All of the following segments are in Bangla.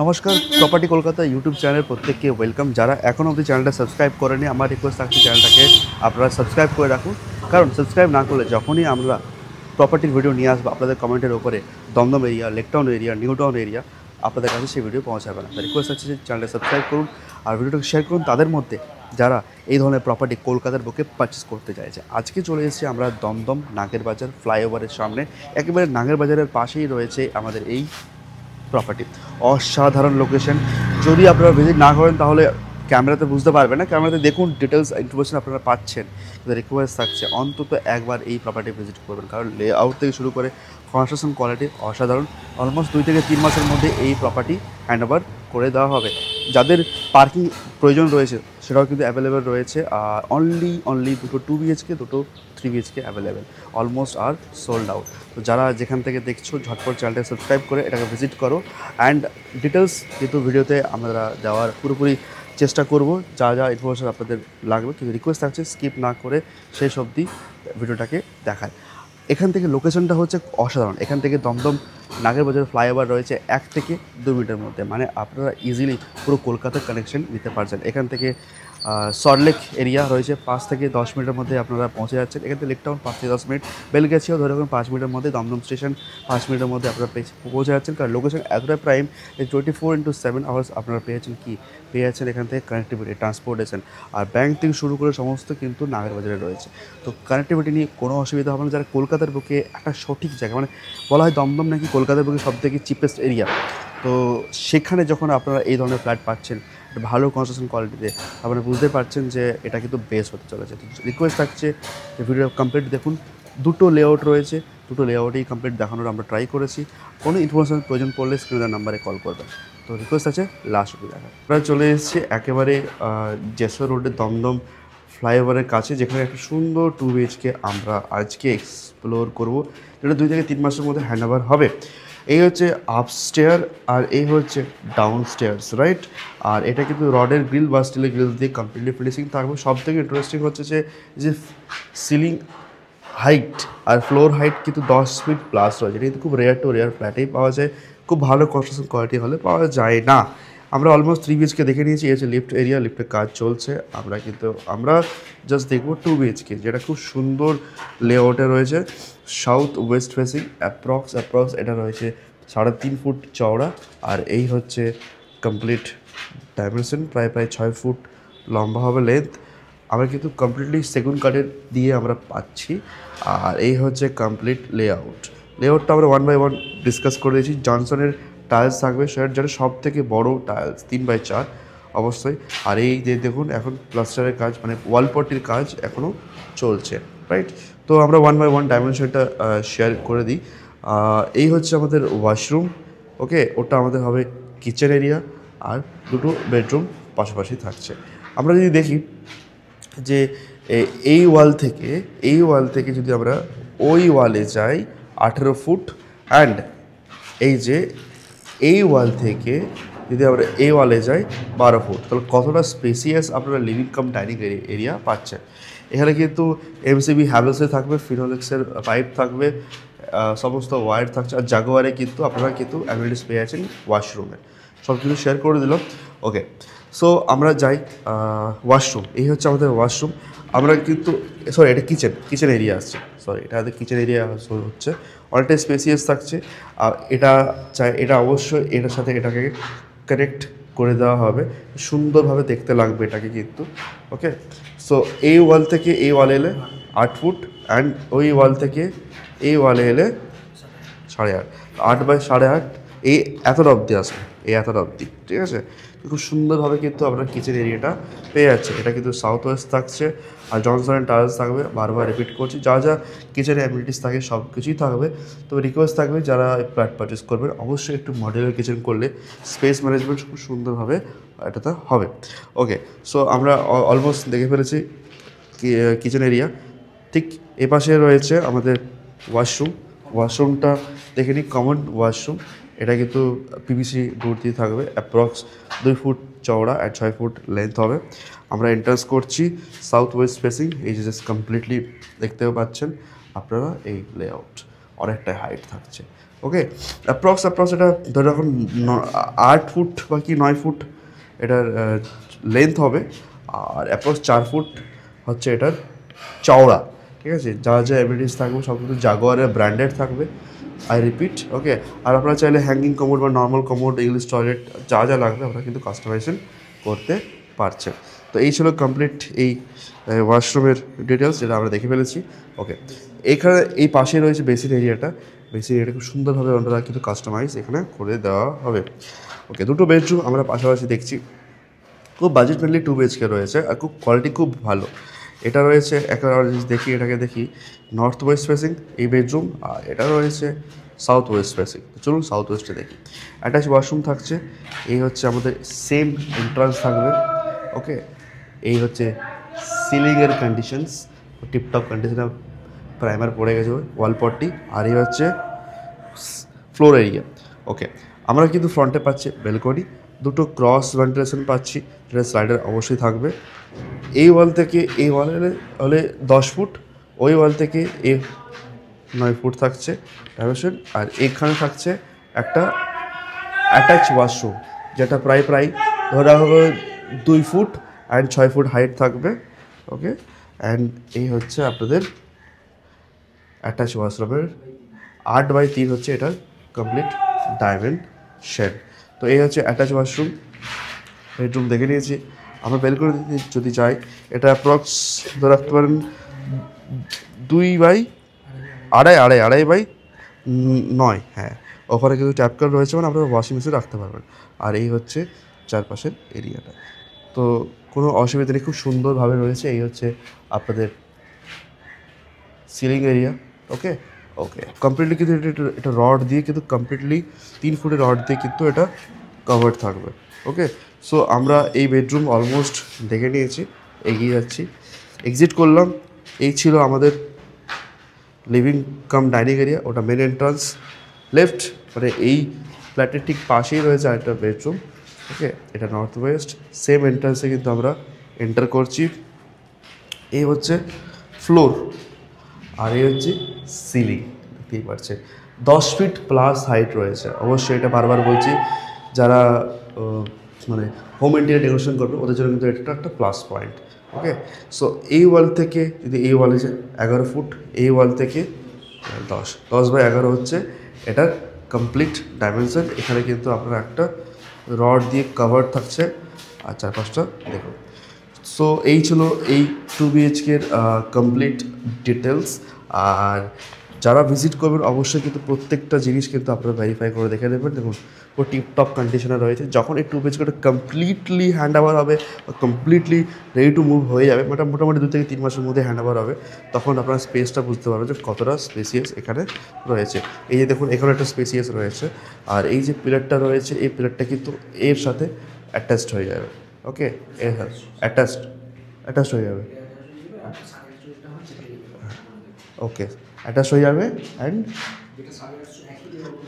নমস্কার, প্রপার্টি কলকাতা ইউটিউব চ্যানেল প্রত্যেককে ওয়েলকাম। যারা এখনও অবধি চ্যানেলটা সাবস্ক্রাইব করেনি, আমার রিকোয়েস্ট থাকছে চ্যানেলটাকে আপনারা সাবস্ক্রাইব করে রাখুন। কারণ সাবস্ক্রাইব না করলে যখনই আমরা প্রপার্টির ভিডিও নিয়ে আসবো আপনাদের কমেন্টের ওপরে, Dum Dum area, Lake Town area, New Town area, আপনাদের কাছে সেই ভিডিও পৌঁছাবে না। রিকোয়েস্ট আছে যে চ্যানেলটা সাবস্ক্রাইব করুন আর ভিডিওটাকে শেয়ার করুন তাদের মধ্যে যারা এই ধরনের প্রপার্টি কলকাতার বুকে পারচেস করতে চাইছে। আজকে চলে এসেছি আমরা দমদম নাগের বাজার ফ্লাইওভারের সামনে, একেবারে নাগের বাজারের পাশেই রয়েছে আমাদের এই প্রপার্টি। অসাধারণ লোকেশন। যদি আপনারা ভিজিট না করেন তাহলে ক্যামেরাতে বুঝতে পারবেন না, ক্যামেরাতে দেখুন ডিটেলস ইনফরমেশন আপনারা পাচ্ছেন, কিন্তু রিকোয়েস্ট থাকছে অন্তত একবার এই প্রপার্টি ভিজিট করবেন। কারণ লেআউট থেকে শুরু করে কনস্ট্রাকশন কোয়ালিটি অসাধারণ। অলমোস্ট 2 থেকে 3 মাসের মধ্যে এই প্রপার্টি হ্যান্ড ওভার করে দেওয়া হবে। যাদের পার্কিং প্রয়োজন রয়েছে সেটাও কিন্তু অ্যাভেলেবেল রয়েছে। আর অনলি দুটো 2 বিএইচকে, দুটো 3 BHK available, almost are sold out. তো যারা যেখান থেকে দেখছো ঝটপট চ্যানেলটা সাবস্ক্রাইব করে এটাকে ভিজিট করো। অ্যান্ড ডিটেলস কিন্তু ভিডিওতে আমরা দেওয়ার পুরোপুরি চেষ্টা করব, যা যা ইনফরমেশন আপনাদের লাগবে, কিন্তু রিকোয়েস্ট থাকছে স্কিপ না করে শেষ অবধি ভিডিওটাকে দেখায়। এখান থেকে লোকেশনটা হচ্ছে অসাধারণ। এখান থেকে দমদম নাগের বাজার ফ্লাইওভার রয়েছে 1 থেকে 2 মিনিটের মধ্যে, মানে আপনারা ইজিলি পুরো কলকাতার কানেকশন নিতে পারছেন। এখান থেকে সল্টলেক এরিয়া রয়েছে 5 থেকে 10 মিনিটের মধ্যে আপনারা পৌঁছে যাচ্ছেন। এখান থেকে লেকটাউন 5 থেকে 10 মিনিট, বেলগাছিয়াও ধরে রাখুন 5 মিনিটের মধ্যে, দমদম স্টেশন 5 মিনিটের মধ্যে আপনারা পৌঁছে যাচ্ছেন। কারণ লোকেশন এতটা প্রাইম, 24/7 আওয়ার্স আপনারা পেয়ে যাচ্ছেন এখান থেকে কানেক্টিভিটি, ট্রান্সপোর্টেশন আর ব্যাংক থেকে শুরু করে সমস্ত কিন্তু নাগের বাজারে রয়েছে। তো কানেক্টিভিটি নিয়ে কোনো অসুবিধা হবে না। যারা কলকাতার বুকে একটা সঠিক জায়গা, মানে বলা হয় দমদম নাকি কলকাতার বুকে সবথেকে চিপেস্ট এরিয়া, তো সেখানে যখন আপনারা এই ধরনের ফ্ল্যাট পাচ্ছেন ভালো কনস্ট্রাকশন কোয়ালিটিতে, আপনারা বুঝতে পারছেন যে এটা কিন্তু বেস্ট হতে চলেছে। রিকোয়েস্ট থাকছে যে ভিডিও কমপ্লিট দেখুন। দুটো লেআউট রয়েছে, দুটো লেআউটেই কমপ্লিট দেখানোর আমরা ট্রাই করেছি। কোনো ইনফরমেশন প্রয়োজন পড়লে স্ক্রিনের নাম্বারে কল করবেন। তো রিকোয়েস্ট আছে লাস্ট অবধি দেখা। আমরা চলে এসেছি একেবারে যেসর রোডের দমদম ফ্লাইওভারের কাছে, যেখানে একটা সুন্দর 2 বিএইচকে আমরা আজকে এক্সপ্লোর করব, যেটা 2 থেকে 3 মাসের মধ্যে হ্যান্ড ওভার হবে। এই হচ্ছে আপস্টেয়ার আর এই হচ্ছে ডাউন স্টেয়ার্স, রাইট। আর এটা কিন্তু রডের গ্রিল বা স্টিলের গ্রিল দিয়ে কমপ্লিটলি ফিনিশিং থাকবে। সব থেকে ইন্টারেস্টিং হচ্ছে যে সিলিং হাইট আর ফ্লোর হাইট কিন্তু 10 ফিট প্লাস রয়েছে। এটা কিন্তু খুব রেয়ার টু রেয়ার ফ্ল্যাটেই পাওয়া যায়, খুব ভালো কনস্ট্রাকশন কোয়ালিটি হলে পাওয়া যায় না। আমরা অলমোস্ট 3 বিএইচকে দেখে নিয়েছি। এই হচ্ছে লিফট এরিয়া, লিফটের কাজ চলছে। আমরা জাস্ট দেখবো 2 বিএইচকে, যেটা খুব সুন্দর লেআউটে রয়েছে, সাউথ ওয়েস্ট ফেসিং। অ্যাপ্রক্স এটা রয়েছে 3.5 ফুট চওড়া। আর এই হচ্ছে কমপ্লিট ডাইমেনশন, প্রায় 6 ফুট লম্বা হবে লেন্থ। আমরা কিন্তু কমপ্লিটলি সেগুন কাঠের দিয়ে আমরা পাচ্ছি। আর এই হচ্ছে কমপ্লিট লেআউটটা আমরা 1 বাই 1 ডিসকাস করে দিয়েছি। জনসনের টাইলস থাকবে, যেটা সব থেকে বড় টাইলস, 3/4 অবশ্যই। আর এই যে দেখুন এখন প্লাস্টারের কাজ, মানে ওয়ালপট্টির কাজ এখনও চলছে, রাইট। তো আমরা 1 বাই 1 ডাইমেনশনটা শেয়ার করে দিই। এই হচ্ছে আমাদের ওয়াশরুম, ওকে। ওটা আমাদের হবে কিচেন এরিয়া, আর দুটো বেডরুম পাশাপাশি থাকছে। আমরা যদি দেখি যে এই ওয়াল থেকে যদি আমরা ওই ওয়ালে যাই 18 ফুট, অ্যান্ড এই যে এই ওয়াল থেকে যদি আমরা এই ওয়ালে যাই 12 ফুট, তাহলে কতটা স্পেসিয়াস আপনারা লিভিং কাম ডাইনিং এরিয়া পাচ্ছেন। এখানে কিন্তু এমসিবি হ্যাভেলসে থাকবে, ফিনোলেক্সের পাইপ থাকবে, সমস্ত ওয়ার থাকছে। আর জাগুয়ারে কিন্তু আপনারা কিন্তু অ্যামিনিটিস পেয়ে আছেন ওয়াশরুমে। সব কিছু শেয়ার করে দিলাম, ওকে। সো আমরা যাই ওয়াশরুম। এই হচ্ছে আমাদের ওয়াশরুম। আমরা কিন্তু এটা কিচেন এরিয়া আসছে, এটা আমাদের কিচেন এরিয়া হচ্ছে। অনেকটা স্পেসিয়াস থাকছে। আর এটা অবশ্যই এটার সাথে এটাকে কানেক্ট করে দেওয়া হবে, সুন্দরভাবে দেখতে লাগবে এটাকে কিন্তু, ওকে। সো এই ওয়াল থেকে এই ওয়ালে এলে 8 ফুট, অ্যান্ড ওই ওয়াল থেকে এই ওয়ালে এলে 8.5, 8 বাই 8.5, এই এতটা অবধি আসবে, এতটা অবধি, ঠিক আছে। খুব সুন্দরভাবে কিন্তু আপনার কিচেন এরিয়াটা পেয়ে যাচ্ছে। এটা কিন্তু সাউথ ওয়েস্ট থাকছে, আর জনসনের টাইলস থাকবে, বারবার রিপিট করছি। যা কিচেনে অ্যামিনিটিস থাকে সব কিছুই থাকবে। তবে রিকোয়েস্ট থাকবে যারা ফ্ল্যাট পারচেস করবেন অবশ্যই একটু মডেলার কিচেন করলে স্পেস ম্যানেজমেন্ট খুব সুন্দরভাবে এটাতে হবে, ওকে। সো আমরা অলমোস্ট দেখে ফেলেছি কিচেন এরিয়া। ঠিক এপাশে রয়েছে আমাদের ওয়াশরুমটা দেখে নিই, কমন ওয়াশরুম। এটা কিন্তু পিভিসি ডোর দিয়ে থাকবে, অ্যাপ্রক্স 2 ফুট চওড়া আর 6 ফুট লেন্থ হবে। আমরা এন্ট্রান্স করছি সাউথ ওয়েস্ট ফেসিং। এই যে জাস্ট কমপ্লিটলি দেখতেও পাচ্ছেন আপনারা এই লেআউট, অনেকটাই হাইট থাকছে। ওকে, অ্যাপ্রক্স এটা ধরে রাখুন 8 ফুট বা কি 9 ফুট এটার লেন্থ হবে, আর অ্যাপ্রক্স 4 ফুট হচ্ছে এটার চওড়া। ঠিক আছে, যা যা এবিলিটিস থাকবে সব কিছু জাগুয়ারের ব্র্যান্ডেড থাকবে, আই রিপিট। ওকে, আর আপনারা চাইলে হ্যাঙ্গিং কমোড বা নর্মাল কমোড, ইংলিশ টয়লেট যা যা লাগবে আপনারা কিন্তু কাস্টমাইজেশন করতে পারছেন। তো এই ছিল কমপ্লিট এই ওয়াশরুমের ডিটেলস, যেটা আমরা দেখে ফেলেছি। ওকে, এখানে এই পাশে রয়েছে বেসিন এরিয়াটা খুব সুন্দরভাবে ওনারা কিন্তু কাস্টমাইজ এখানে করে দেওয়া হবে। ওকে, দুটো বেডরুম আমরা পাশাপাশি দেখছি, খুব বাজেট ফ্রেন্ডলি 2 BHK রয়েছে, আর খুব কোয়ালিটি খুব ভালো। এটা রয়েছে একেবারে এটাকে দেখি নর্থ ওয়েস্ট ফেসিং এই বেডরুম, আর এটা রয়েছে সাউথ ওয়েস্ট ফেসিং। চলুন সাউথ ওয়েস্টে দেখি। অ্যাটাচ ওয়াশরুম থাকছে, এই হচ্ছে আমাদের সেম এন্ট্রান্স থাকবে। ওকে, এই হচ্ছে সিলিংয়ের কন্ডিশনস, টিপটপ কন্ডিশনে প্রাইমার পড়ে গেছে ওয়াল পট্টি, আর এই হচ্ছে ফ্লোর এরিয়া। ওকে, আমরা কিন্তু ফ্রন্টে পাচ্ছি ব্যালকনি, দুটো ক্রস ভেন্টিলেশন পাচ্ছি, যেটা স্লাইডার অবশ্যই থাকবে। এই ওয়াল থেকে এই ওয়ালে হলে 10 ফুট, ওই ওয়াল থেকে 9 ফুট থাকছে ডাইমেনশন, আর এখানে থাকছে একটা অ্যাটাচ ওয়াশরুম, যেটা প্রায় ধরা হবে 2 ফুট অ্যান্ড 6 ফুট হাইট থাকবে। ওকে, অ্যান্ড এই হচ্ছে আপনাদের অ্যাটাচ ওয়াশরুমের 8x3 হচ্ছে এটার কমপ্লিট ডাইমেনশন। তো এই হচ্ছে অ্যাটাচ ওয়াশরুম বেডরুম দেখে নিয়েছি। আমরা বেলকনি যদি যাই, এটা অ্যাপ্রক্স ধরে রাখতে পারেন 2x2.5 হ্যাঁ, ওখানে কিন্তু ট্যাপ কল রয়েছে, মানে আপনারা ওয়াশিং মেশিন রাখতে পারবেন। আর এই হচ্ছে চারপাশের এরিয়াটা, তো কোনো অসুবিধা নেই, খুব সুন্দরভাবে রয়েছে। এই হচ্ছে আপনাদের সিলিং এরিয়া। ওকে কমপ্লিটলি কিন্তু এটা রড দিয়ে কিন্তু কমপ্লিটলি 3 ফুটের রড দিয়ে কিন্তু এটা কভার্ড থাকবে। ওকে, সো আমরা এই বেডরুম অলমোস্ট দেখে নিয়েছি, এগিয়ে যাচ্ছি, এক্সিট করলাম। এই ছিল আমাদের লিভিং কাম ডাইনিং এরিয়া, ওটা মেন এন্ট্রান্স লেফট, মানে এই ফ্ল্যাটের ঠিক পাশেই রয়েছে আরেকটা বেডরুম। ওকে, এটা নর্থ ওয়েস্ট, সেম এন্ট্রান্সে কিন্তু আমরা এন্টার করছি। এই হচ্ছে ফ্লোর, আর এই হচ্ছে সিলিং, দেখতেই পাচ্ছেন 10 ফিট প্লাস হাইট রয়েছে। অবশ্যই এটা বারবার বলছি, যারা মানে হোম ইন্টেরিয়র ডেকোরেশন করবে ওদের জন্য কিন্তু এটা একটা প্লাস পয়েন্ট। ওকে, সো এই ওয়াল থেকে যদি এই ওয়াল আছে 11 ফুট, এই ওয়াল থেকে 10x11 হচ্ছে এটার কমপ্লিট ডাইমেনশন। এখানে কিন্তু আপনার একটা রড দিয়ে কভার থাকছে, আর 4-5টা দেখুন। সো এই ছিল এই 2 BHKর কমপ্লিট ডিটেলস। আর যারা ভিজিট করবেন অবশ্যই কিন্তু প্রত্যেকটা জিনিস কিন্তু আপনারা ভেরিফাই করে দেখে নেবেন। দেখুন ও টিপটপ কন্ডিশনে রয়েছে। যখন এই 2 BHKটা কমপ্লিটলি হ্যান্ড ওভার হবে, কমপ্লিটলি রেডি টু মুভ হয়ে যাবে, মোটামুটি 2 থেকে 3 মাসের মধ্যে হ্যান্ড ওভার হবে, তখন আপনারা স্পেসটা বুঝতে পারবেন যে কতটা স্পেসিয়াস এখানে রয়েছে। এই যে দেখুন এখানে একটা স্পেসিয়াস রয়েছে, আর এই যে পিলারটা রয়েছে এই পিলারটা কিন্তু এর সাথে অ্যাটাচড হয়ে যাবে। ওকে, অ্যাটাচড হয়ে যাবে। ওকে, অ্যাটাচ হয়ে যাবে অ্যান্ড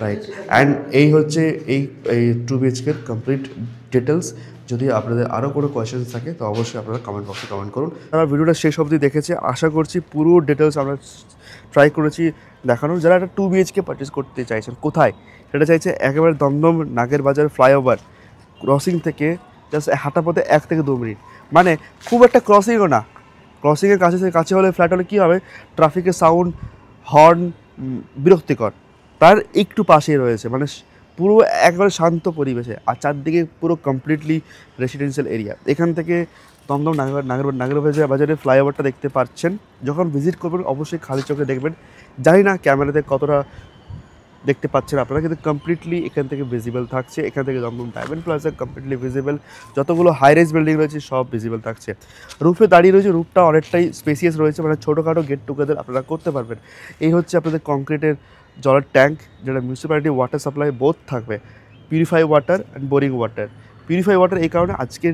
রাইট। অ্যান্ড এই হচ্ছে এই 2 BHKর কমপ্লিট ডিটেলস। যদি আপনাদের আরও কোনো কোয়েশ্চেন্স থাকে তো অবশ্যই আপনারা কমেন্ট বক্সে কমেন্ট করুন। আমরা ভিডিওটা শেষ অবধি দেখেছি, আশা করছি পুরো ডিটেলস আমরা ট্রাই করেছি দেখানোর। যারা একটা 2 BHK পারচেস করতে চাইছেন, কোথায় সেটা চাইছে, একেবারে দমদম নাগের বাজার ফ্লাইওভার ক্রসিং থেকে জাস্ট হাঁটা পথে 1 থেকে 2 মিনিট, মানে খুব একটা ক্রসিংও না। ক্রসিংয়ের কাছে হলে ফ্ল্যাট হলে কী হবে, ট্রাফিকের সাউন্ড, হর্ন বিরক্তিকর। তার একটু পাশেই রয়েছে, মানে পুরো একবারে শান্ত পরিবেশে, আর চারদিকে পুরো কমপ্লিটলি রেসিডেন্সিয়াল এরিয়া। এখান থেকে দমদম নাগের বাজারে ফ্লাইওভারটা দেখতে পাচ্ছেন। যখন ভিজিট করবেন অবশ্যই খালি চোখে দেখবেন, জানি না ক্যামেরাতে কতটা দেখতে পাচ্ছেন আপনারা, কিন্তু কমপ্লিটলি এখান থেকে ভিজিবল থাকছে। এখান থেকে Dum Dum Diamond Plaza completely visible, যতগুলো হাই রাইজ বিল্ডিং রয়েছে সব ভিজিবল থাকছে। রুফে দাঁড়িয়ে রয়েছে, রুফটা অনেকটাই স্পেসিয়াস রয়েছে, মানে ছোটোখাটো গেট টুগেদার আপনারা করতে পারবেন। এই হচ্ছে আপনাদের কংক্রিটের জলের ট্যাঙ্ক, যেটা মিউনিসিপ্যালিটি ওয়াটার সাপ্লাই বোথ থাকবে, purify water and boring water. Purify water এই কারণে আজকের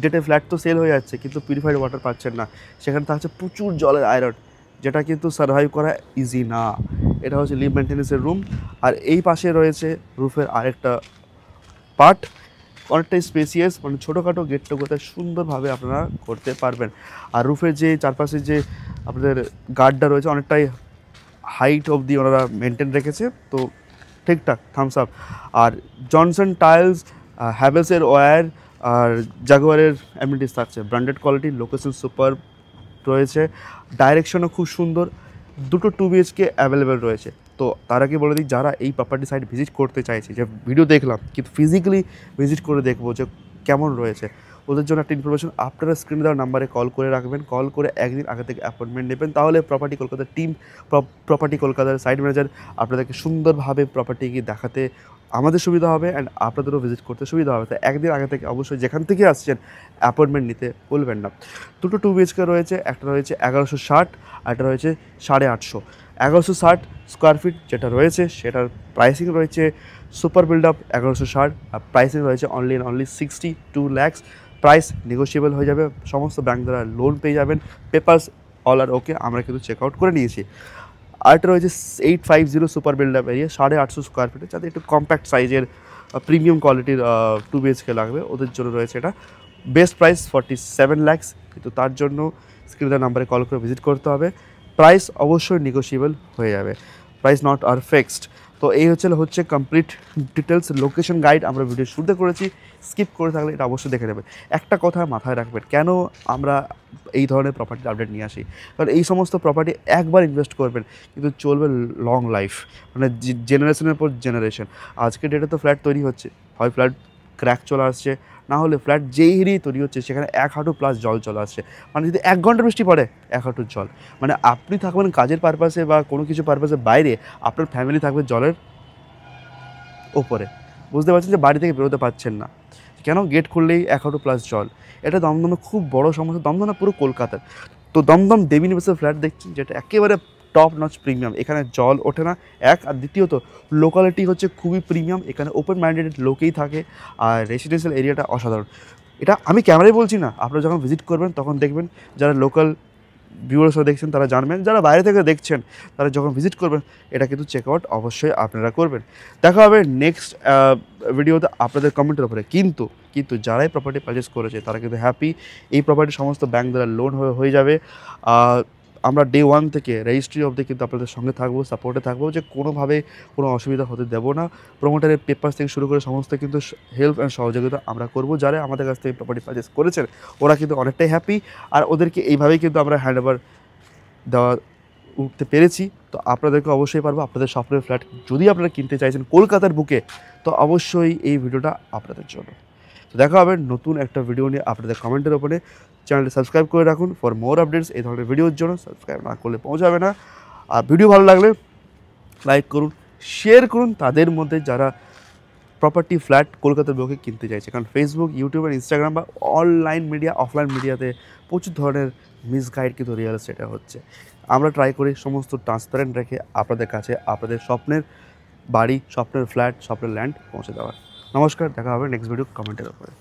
ডেটে ফ্ল্যাট তো সেল হয়ে যাচ্ছে, কিন্তু পিউরিফাইড ওয়াটার পাচ্ছেন না। সেখানে থাকছে প্রচুর জলের আয়রন, যেটা কিন্তু সার্ভাইভ করা ইজি না। এটা হচ্ছে লিভ মেনটেন্যান্সের রুম। আর এই পাশে রয়েছে রুফের আরেকটা পার্ট, অনেকটাই স্পেসিয়াস, মানে ছোটোখাটো গেট টুগেদার সুন্দরভাবে আপনারা করতে পারবেন। আর রুফের যে চারপাশে যে আপনাদের গার্ডটা রয়েছে অনেকটাই হাইট অবধি ওনারা মেনটেন রেখেছে। তো ঠিকঠাক, থামস আপ। আর জনসন টাইলস, হ্যাভেলসের ওয়্যার আর জাগুয়ারের অ্যামিনিটিস থাকছে, ব্র্যান্ডেড কোয়ালিটি, লোকেশন সুপার রয়েছে, ডাইরেকশনও খুব সুন্দর, দুটো 2 BHK অ্যাভেলেবেল রয়েছে। তো তার আগে বলে দিই, যারা এই প্রপার্টি সাইট ভিজিট করতে চাইছে, যে ভিডিও দেখলাম কিন্তু ফিজিক্যালি ভিজিট করে দেখবো যে কেমন রয়েছে, ওদের জন্য একটা ইনফরমেশন, আপনারা স্ক্রিনে দেওয়ার নাম্বারে কল করে রাখবেন, কল করে একদিন আগে থেকে অ্যাপয়েন্টমেন্ট নেবেন, তাহলে প্রপার্টি কলকাতার টিম, প্রপার্টি কলকাতার সাইট ম্যানেজার আপনাদেরকে সুন্দরভাবে প্রপার্টি গিয়ে দেখাতে আমাদের সুবিধা হবে অ্যান্ড আপনাদেরও ভিজিট করতে সুবিধা হবে। তো একদিন আগে থেকে অবশ্যই যেখান থেকে আসছেন অ্যাপয়েন্টমেন্ট নিতে ভুলবেন না। দুটো 2 BHK রয়েছে, একটা রয়েছে 1160 আর একটা রয়েছে 850। 1160 স্কোয়ার ফিট যেটা রয়েছে সেটার প্রাইসিং রয়েছে সুপার বিল্ড আপ 1160, আর প্রাইসিং রয়েছে অনলি 62 lakhs। প্রাইস নেগোশিয়েবল হয়ে যাবে, সমস্ত ব্যাংক দ্বারা লোন পেয়ে যাবেন, পেপারস অল আর ওকে, আমরা কিন্তু চেক আউট করে নিয়েছি। আরেকটা রয়েছে 850 super build up area, 850 square ফিটে, যাতে একটু কম্প্যাক্ট সাইজের প্রিমিয়াম কোয়ালিটির 2 BHK লাগবে, ওদের জন্য রয়েছে এটা। বেস্ট প্রাইস 47 lakhs, কিন্তু তার জন্য স্ক্রিনের নাম্বারে কল করে ভিজিট করতে হবে। প্রাইস অবশ্যই নেগোশিয়েবল হয়ে যাবে, প্রাইস নট আর ফিক্সড। তো এই হচ্ছে কমপ্লিট ডিটেলস লোকেশন গাইড আমরা ভিডিও শুরুতে করেছি, স্কিপ করে থাকলে এটা অবশ্যই দেখে নেবেন। একটা কথা মাথায় রাখবেন, কেন আমরা এই ধরনের প্রপার্টির আপডেট নিয়ে আসি, কারণ এই সমস্ত প্রপার্টি একবার ইনভেস্ট করবেন কিন্তু চলবে লং লাইফ, মানে জেনারেশনের পর জেনারেশন। আজকের ডেটে তো ফ্ল্যাট তৈরি হচ্ছে, হয় ফ্ল্যাট ক্র্যাক চলে আসছে, না হলে ফ্ল্যাট যেই এরিয়ায় তৈরি হচ্ছে সেখানে 1 হাঁটু প্লাস জল চলে আসছে, মানে যদি 1 ঘন্টা বৃষ্টি পড়ে 1 হাঁটু জল, মানে আপনি থাকবেন কাজের পারপাসে বা কোনো কিছু পারপাসে বাইরে, আপনার ফ্যামিলি থাকবে জলের ওপরে। বুঝতে পারছেন যে বাড়ি থেকে বেরোতে পারছেন না, কেন? গেট খুললেই 1 হাঁটু প্লাস জল। এটা দমদমে খুব বড় সমস্যা, দমদম না পুরো কলকাতার। তো দমদম দেবী নিবাসের ফ্ল্যাট দেখছেন, যেটা একেবারে টপ নচ প্রিমিয়াম, এখানে জল ওঠে না এক, আর দ্বিতীয়ত লোকালিটি হচ্ছে খুবই প্রিমিয়াম, এখানে ওপেন মাইন্ডেড লোকেই থাকে, আর রেসিডেন্সিয়াল এরিয়াটা অসাধারণ। এটা আমি ক্যামেরায় বলছি না, আপনারা যখন ভিজিট করবেন তখন দেখবেন, যারা লোকাল ভিউয়ার্সরা দেখছেন তারা জানবেন, যারা বাইরে থেকে দেখছেন তারা যখন ভিজিট করবেন এটা কিন্তু চেক আউট অবশ্যই আপনারা করবেন। দেখা হবে নেক্সট ভিডিওতে আপনাদের কমেন্টের উপরে। কিন্তু যারাই প্রপার্টি পারচেস করেছে তারা কিন্তু হ্যাপি, এই প্রপার্টি সমস্ত ব্যাংক দ্বারা লোন হয়ে যাবে। আমরা ডে 1 থেকে রেজিস্ট্রি অবধি কিন্তু আপনাদের সঙ্গে থাকবো, সাপোর্টে থাকবো, যে কোনোভাবে কোনো অসুবিধা হতে দেবো না। প্রমোটারের পেপার থেকে শুরু করে সমস্ত কিন্তু হেল্প অ্যান্ড সহযোগিতা আমরা করবো। যারা আমাদের কাছ থেকে প্রপার্টি পারচেস করেছেন ওরা কিন্তু অনেকটাই হ্যাপি, আর ওদেরকে এইভাবেই কিন্তু আমরা হ্যান্ড ওভার দেওয়া উঠতে পেরেছি। তো আপনাদেরকে অবশ্যই পারবো, আপনাদের স্বপ্নের ফ্ল্যাট যদি আপনারা কিনতে চাইছেন কলকাতার বুকে, তো অবশ্যই এই ভিডিওটা আপনাদের জন্য। তো দেখা হবে নতুন একটা ভিডিও নিয়ে আপনাদের কমেন্টের ওপরে। চ্যানেলটি সাবস্ক্রাইব করে রাখুন ফর মোর আপডেটস এই ধরনের ভিডিওর জন্য। সাবস্ক্রাইব না করলে পৌঁছাবে না। আর ভিডিও ভালো লাগলে লাইক করুন, শেয়ার করুন তাদের মধ্যে যারা প্রপার্টি ফ্ল্যাট কলকাতার বুকে কিনতে চাইছে, কারণ ফেসবুক, ইউটিউব আর ইনস্টাগ্রাম বা অনলাইন মিডিয়া, অফলাইন মিডিয়াতে প্রচুর ধরনের মিসগাইড কিন্তু রিয়েল এস্টেটে হচ্ছে। আমরা ট্রাই করি সমস্ত ট্রান্সপারেন্ট রেখে আপনাদের কাছে আপনাদের স্বপ্নের বাড়ি, স্বপ্নের ফ্ল্যাট, স্বপ্নের ল্যান্ড পৌঁছে দেওয়ার। নমস্কার, দেখা হবে নেক্সট ভিডিও কমেন্টের উপরে।